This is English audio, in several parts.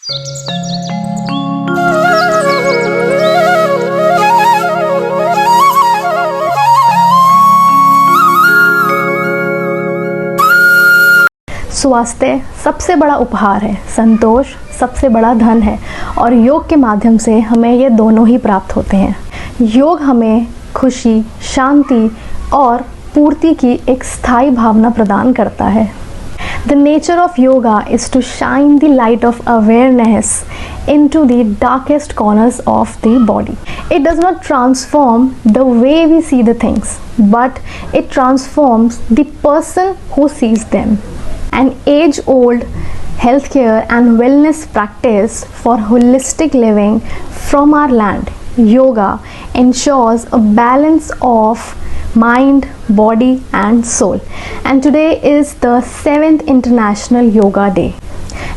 स्वास्थ्य सबसे बड़ा उपहार है, संतोष सबसे बड़ा धन है और योग के माध्यम से हमें ये दोनों ही प्राप्त होते हैं। योग हमें खुशी, शांति और पूर्ति की एक स्थायी भावना प्रदान करता है। The nature of yoga is to shine the light of awareness into the darkest corners of the body. It does not transform the way we see the things, but it transforms the person who sees them. An age-old healthcare and wellness practice for holistic living from our land, yoga ensures a balance of mind, body and soul. And today is the 7th International Yoga Day.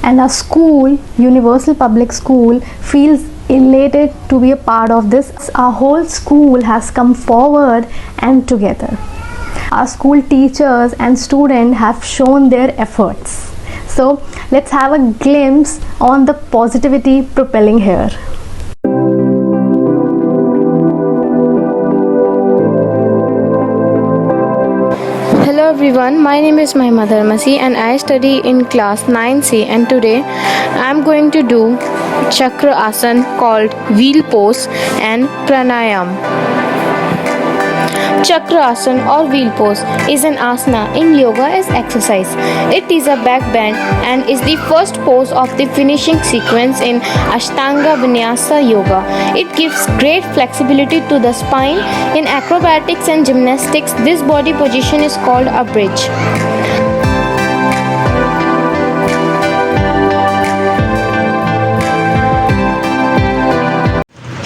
And our school, Universal Public School, feels elated to be a part of this. Our whole school has come forward and together. Our school teachers and students have shown their efforts. So let's have a glimpse on the positivity propelling here. Hello everyone, my name is Mahima Dharmasi and I study in class 9C, and today I am going to do Chakra Asana called wheel pose and pranayam. Chakra Asana or wheel pose is an asana in yoga as exercise. It is a back bend and is the first pose of the finishing sequence in Ashtanga Vinyasa Yoga. It gives great flexibility to the spine. In acrobatics and gymnastics, this body position is called a bridge.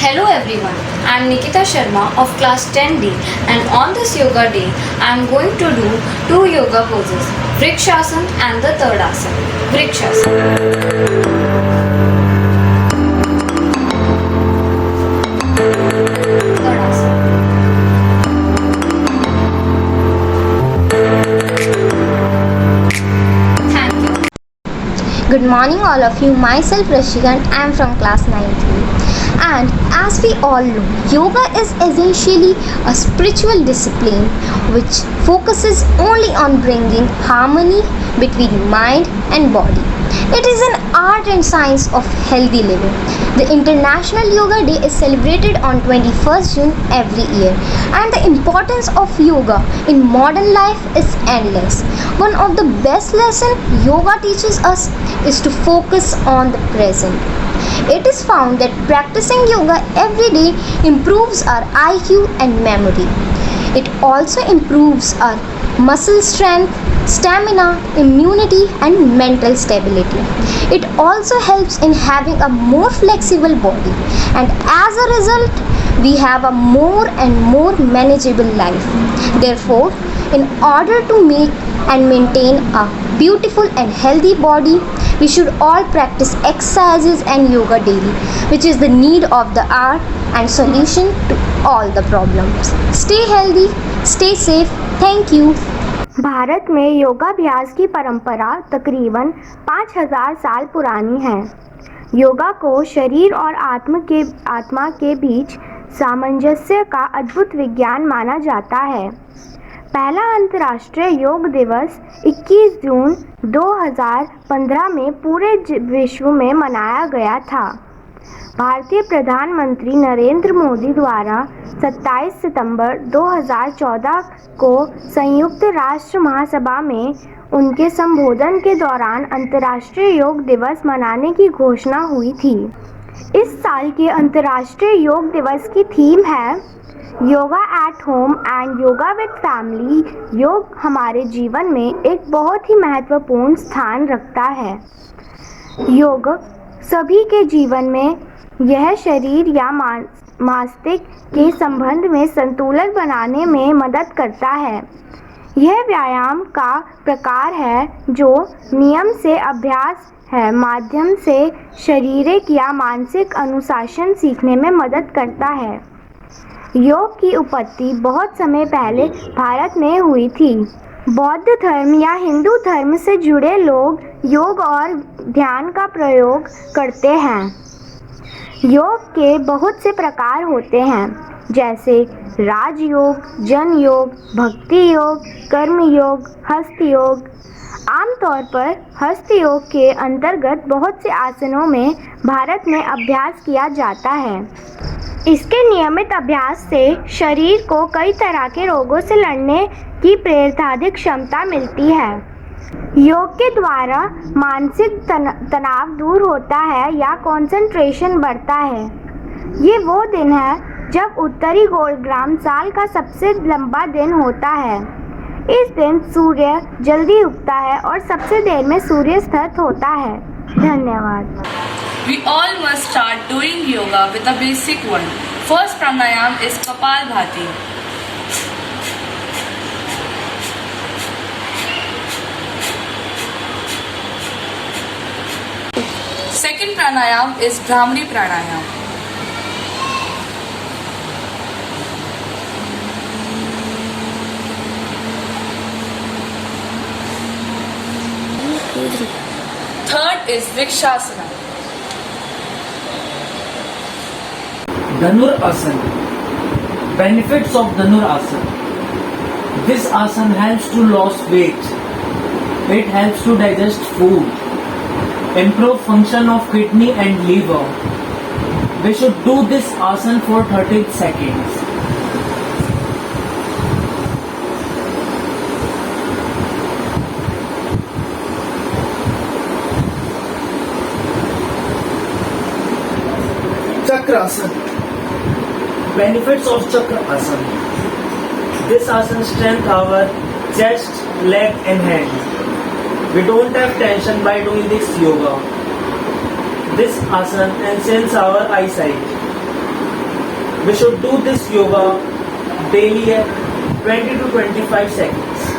Hello everyone, I am Nikita Sharma of class 10D, and on this yoga day I am going to do two yoga poses, Vrikshasana and the third asana, Vrikshasana. Third asana. Thank you. Good morning all of you, myself Rashika and I am from class 9th. And as we all know, yoga is essentially a spiritual discipline which focuses only on bringing harmony between mind and body. It is an art and science of healthy living. The International Yoga Day is celebrated on 21st June every year, and the importance of yoga in modern life is endless. One of the best lessons yoga teaches us is to focus on the present. It is found that practicing yoga every day improves our IQ and memory. It also improves our muscle strength, stamina, immunity and mental stability. It also helps in having a more flexible body, and as a result we have a more and more manageable life. Therefore, in order to make and maintain a beautiful and healthy body, we should all practice exercises and yoga daily, which is the need of the hour and solution to all the problems. Stay healthy, stay safe. Thank you. Bharat में योगाभ्यास की परंपरा तकरीबन 5000 साल पुरानी है। योगा को शरीर और आत्मा के बीच सामंजस्य का अद्भुत विज्ञान माना जाता है। पहला अंतर्राष्ट्रीय योग दिवस 21 जून 2015 में पूरे विश्व में मनाया गया था। भारतीय प्रधानमंत्री नरेंद्र मोदी द्वारा 27 सितंबर 2014 को संयुक्त राष्ट्र महासभा में उनके संबोधन के दौरान अंतर्राष्ट्रीय योग दिवस मनाने की घोषणा हुई थी। इस साल के अंतर्राष्ट्रीय योग दिवस की थीम है yoga at home and yoga with family. योग हमारे जीवन में एक बहुत ही महत्वपूर्ण स्थान रखता है। योग सभी के जीवन में यह शरीर या मस्तिष्क के संबंध में संतुलन बनाने में मदद करता है। यह व्यायाम का प्रकार है जो नियम से अभ्यास है माध्यम से शारीरिक या मानसिक अनुशासन सीखने में मदद करता है। योग की उत्पत्ति बहुत समय पहले भारत में हुई थी। बौद्ध धर्म या हिंदू धर्म से जुड़े लोग योग और ध्यान का प्रयोग करते हैं। योग के बहुत से प्रकार होते हैं, जैसे राजयोग, जन योग, भक्ति योग, कर्म योग, हस्त योग। आमतौर पर हस्त योग के अंतर्गत बहुत से आसनों में भारत में अभ्यास किया जाता है। इसके नियमित अभ्यास से शरीर को कई तरह के रोगों से लड़ने की प्रेरणादायक क्षमता मिलती है। योग के द्वारा मानसिक तनाव दूर होता है या कंसंट्रेशन बढ़ता है। ये वो दिन है जब उत्तरी गोलग्राम साल का सबसे लंबा दिन होता है। इस दिन सूर्य जल्दी उगता है और सबसे देर में सूर्यास्त होता है। धन्यवाद। We all must start doing yoga with a basic one. First pranayam is Kapalbhati. Second pranayam is Bhramari pranayam. Third is Vrikshasana. Dhanur Asana. Benefits of Dhanur Asana. This asana helps to lose weight. It helps to digest food. Improve function of kidney and liver. We should do this asana for 30 seconds. Chakrasana. Benefits of Chakrasana. This asana strengthens our chest, leg and hands. We don't have tension by doing this yoga. This asana enhances our eyesight. We should do this yoga daily at 20 to 25 seconds.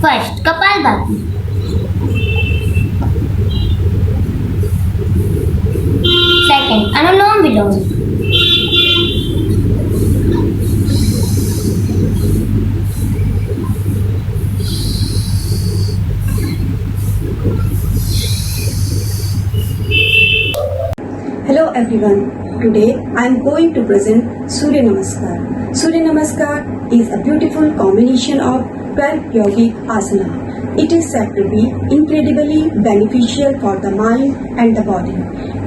First, Kapalbhati. Second, Anulom Vilom. Hello everyone. Today I am going to present Surya Namaskar. Surya Namaskar is a beautiful combination of 12 yogic asana. It is said to be incredibly beneficial for the mind and the body.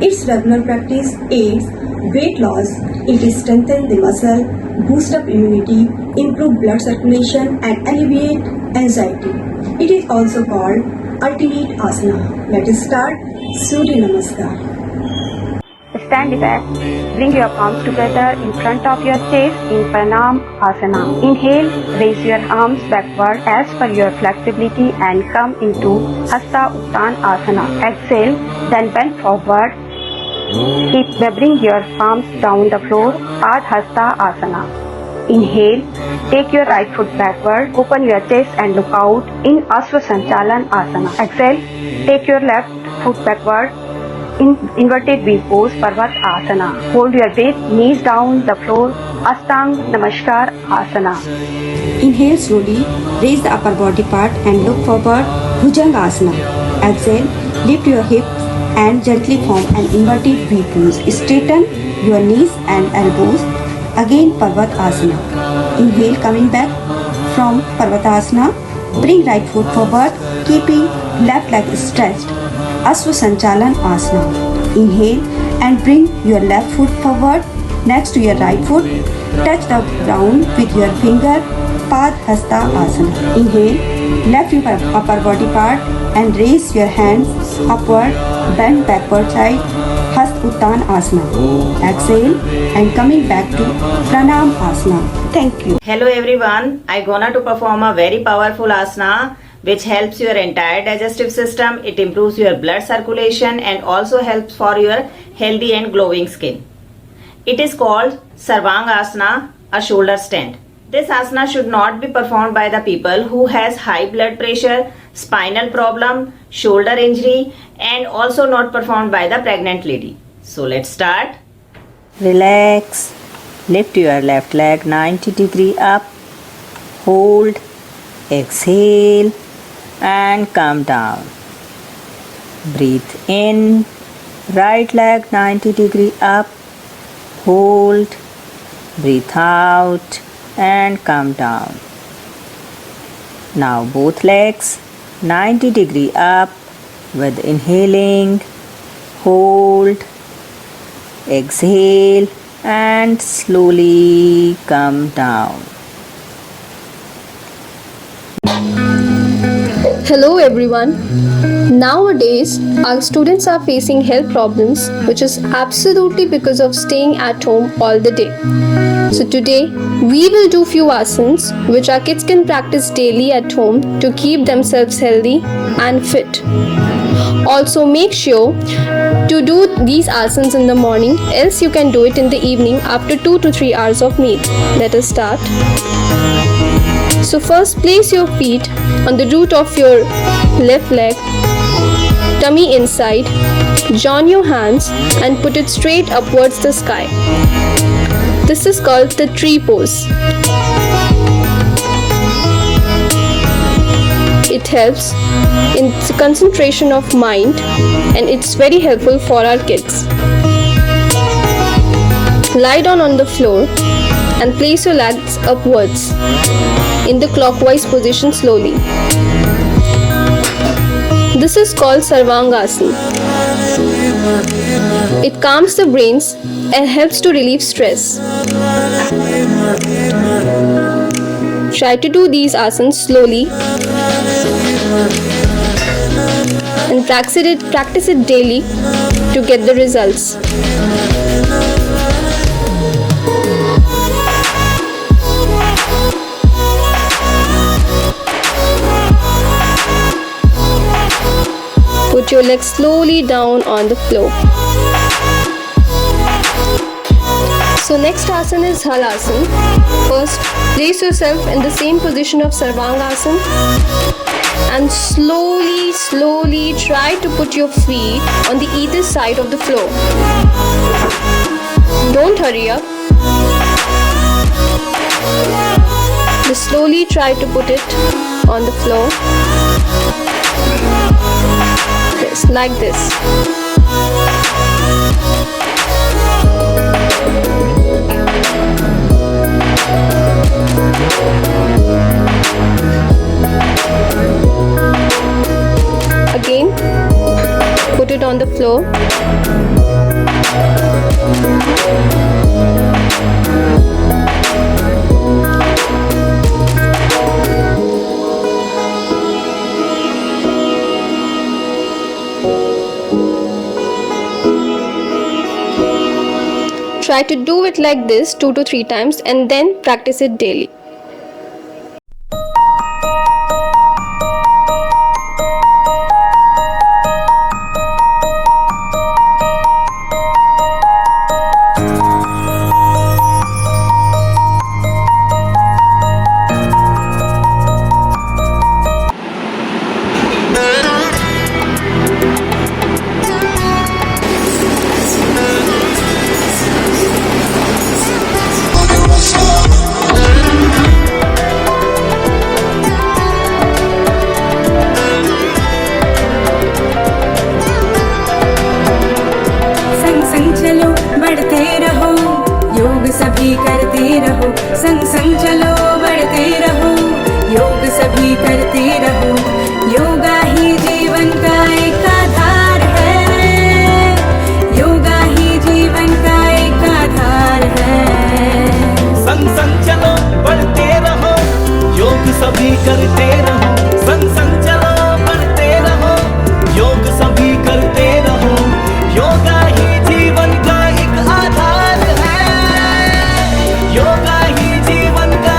Its regular practice aids weight loss, it strengthens the muscle, boosts up immunity, improve blood circulation and alleviate anxiety. It is also called alternate asana. Let us start Surya Namaskar. Stand erect. Bring your palms together in front of your chest in Pranam Asana. Inhale, raise your arms backward as per your flexibility and come into Hasta Uttan Asana. Exhale, then bend forward. Bring your palms down the floor, Adhasta Asana. Inhale, take your right foot backward, open your chest and look out in Asvasanchalan Asana. Exhale, take your left foot backward, in inverted V pose, Parvat Asana. Hold your breath, knees down the floor, Astang Namaskar Asana. Inhale slowly, raise the upper body part and look forward, Bhujanga Asana. Exhale, lift your hips and gently form an inverted V pose. Straighten your knees and elbows. Again Parvat Asana. Inhale, coming back from Parvatasana. Bring right foot forward, keeping left leg stretched. Asvasanchalan Asana. Inhale and bring your left foot forward next to your right foot. Touch the ground with your finger. Padhasta Asana. Inhale, lift your upper body part and raise your hands upward. Bend backward side. Hast Uttan Asana. Exhale and coming back to Pranam Asana. Thank you. Hello everyone, I gonna to perform a very powerful asana which helps your entire digestive system. It improves your blood circulation and also helps for your healthy and glowing skin. It is called Sarvangasana, a shoulder stand. This asana should not be performed by the people who has high blood pressure, spinal problem, shoulder injury and also not performed by the pregnant lady. So let's start. Relax. Lift your left leg 90 degree up. Hold. Exhale and come down. Breathe in. Right leg 90 degree up. Hold. Breathe out and come down. Now both legs 90 degree up with inhaling. Hold. Exhale and slowly come down. Hello everyone. Nowadays, our students are facing health problems, which is absolutely because of staying at home all the day. So today, we will do few asanas which our kids can practice daily at home to keep themselves healthy and fit. Also make sure to do these asanas in the morning, else you can do it in the evening after 2 to 3 hours of meal. Let us start. So first place your feet on the root of your left leg, tummy inside, join your hands and put it straight upwards the sky. This is called the tree pose. It helps in the concentration of mind and it's very helpful for our kids. Lie down on the floor and place your legs upwards in the clockwise position slowly. This is called Sarvangasana. It calms the brains and helps to relieve stress. Try to do these asanas slowly and practice it daily to get the results. Put your legs slowly down on the floor. So next asana is Halasana. First, place yourself in the same position of Sarvangasana and slowly try to put your feet on the either side of the floor. Don't hurry up. Just slowly try to put it on the floor. Yes, like this. Again, put it on the floor. Try to do it like this 2 to 3 times and then practice it daily. सभी करते रहो, संग संग चलो बढ़ते रहो, योग सभी करते रहो, योगा ही जीवन का एक आधार है, योगा ही जीवन का एक आधार है। संग संग चलो बढ़ते रहो, योग सभी करते रहो, संग संग चलो बढ़ते रहो, योग सभी करते रहो, योगा ही जीवन का एक आधार है, योगा ही जीवन का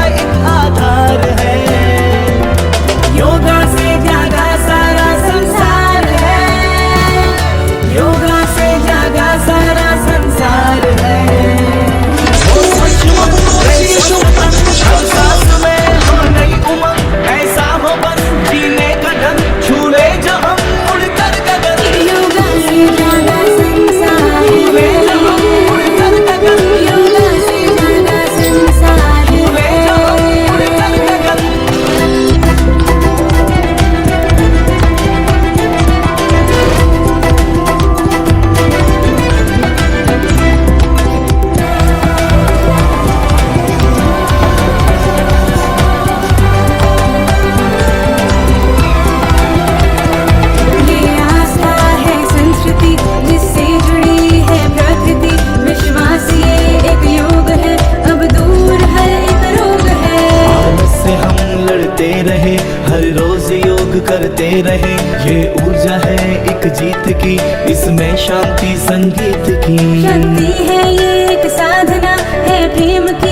इसमें शांति संगीत की। शक्ति है ये एक साधना है प्रेम की